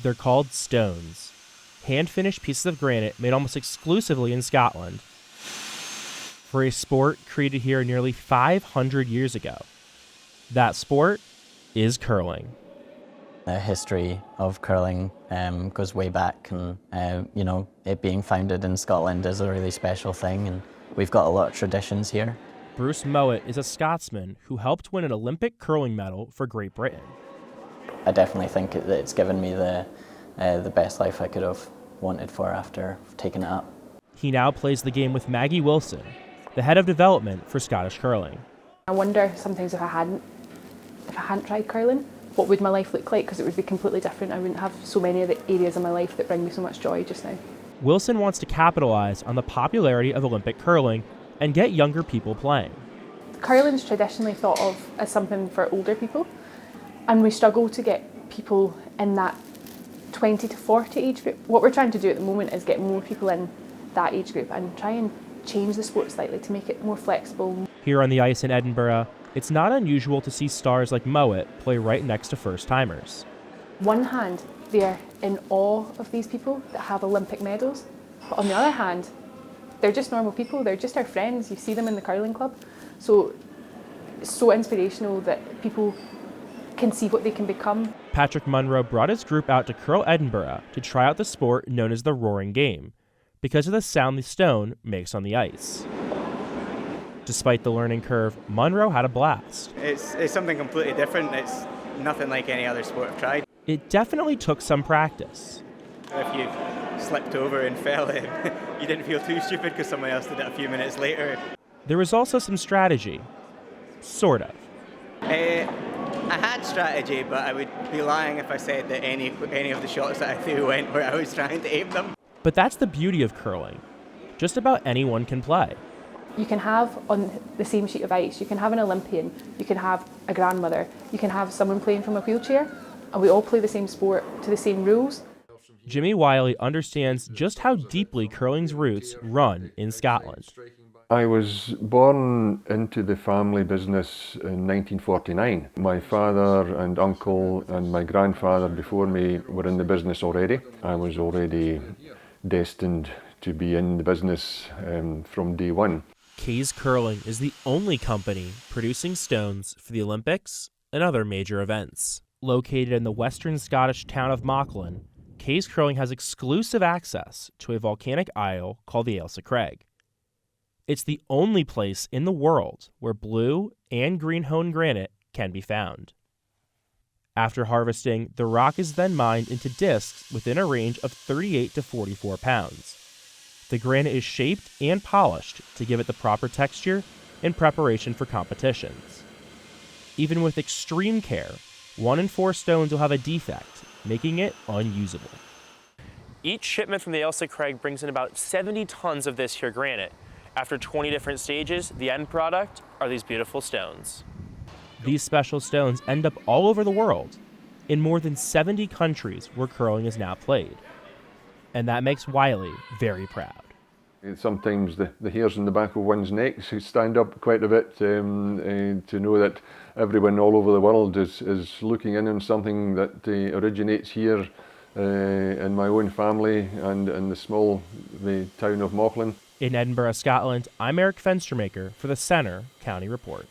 They're called stones, hand-finished pieces of granite made almost exclusively in Scotland for a sport created here nearly 500 years ago. That sport is curling. The history of curling goes way back, and it being founded in Scotland is a really special thing, and we've got a lot of traditions here. Bruce Mowat is a Scotsman who helped win an Olympic curling medal for Great Britain. I definitely think that it's given me the best life I could have wanted for after taking it up. He now plays the game with Maggie Wilson, the head of development for Scottish curling. I wonder sometimes if I hadn't tried curling, what would my life look like? Because it would be completely different. I wouldn't have so many of the areas of my life that bring me so much joy just now. Wilson wants to capitalize on the popularity of Olympic curling and get younger people playing. Curling's traditionally thought of as something for older people, and we struggle to get people in that 20 to 40 age group. What we're trying to do at the moment is get more people in that age group and try and change the sport slightly to make it more flexible. Here on the ice in Edinburgh, it's not unusual to see stars like Mowat play right next to first-timers. On one hand, they're in awe of these people that have Olympic medals, but on the other hand, they're just normal people, they're just our friends. You see them in the curling club. So it's so inspirational that people can see what they can become. Patrick Munro brought his group out to Curl Edinburgh to try out the sport known as the roaring game, because of the sound the stone makes on the ice. Despite the learning curve, Munro had a blast. It's something completely different. It's nothing like any other sport I've tried. It definitely took some practice. If you slipped over and fell, you didn't feel too stupid because someone else did it a few minutes later. There was also some strategy. Sort of. I had strategy, but I would be lying if I said that any of the shots that I threw went where I was trying to aim them. But that's the beauty of curling. Just about anyone can play. You can have on the same sheet of ice, you can have an Olympian, you can have a grandmother, you can have someone playing from a wheelchair, and we all play the same sport to the same rules. Jimmy Wiley understands just how deeply curling's roots run in Scotland. I was born into the family business in 1949. My father and uncle and my grandfather before me were in the business already. I was already destined to be in the business from day one. Kay's Curling is the only company producing stones for the Olympics and other major events. Located in the western Scottish town of Mauchline, Kay's Curling has exclusive access to a volcanic isle called the Ailsa Craig. It's the only place in the world where blue and green honed granite can be found. After harvesting, the rock is then mined into discs within a range of 38 to 44 pounds. The granite is shaped and polished to give it the proper texture in preparation for competitions. Even with extreme care, 1 in 4 stones will have a defect, making it unusable. Each shipment from the Ailsa Craig brings in about 70 tons of this here granite. After 20 different stages, the end product are these beautiful stones. These special stones end up all over the world, in more than 70 countries where curling is now played. And that makes Wiley very proud. Sometimes the hairs on the back of one's neck stand up quite a bit to know that everyone all over the world is looking in on something that originates here in my own family and in the town of Mauchline. In Edinburgh, Scotland, I'm Eric Fenstermaker for the Centre County Report.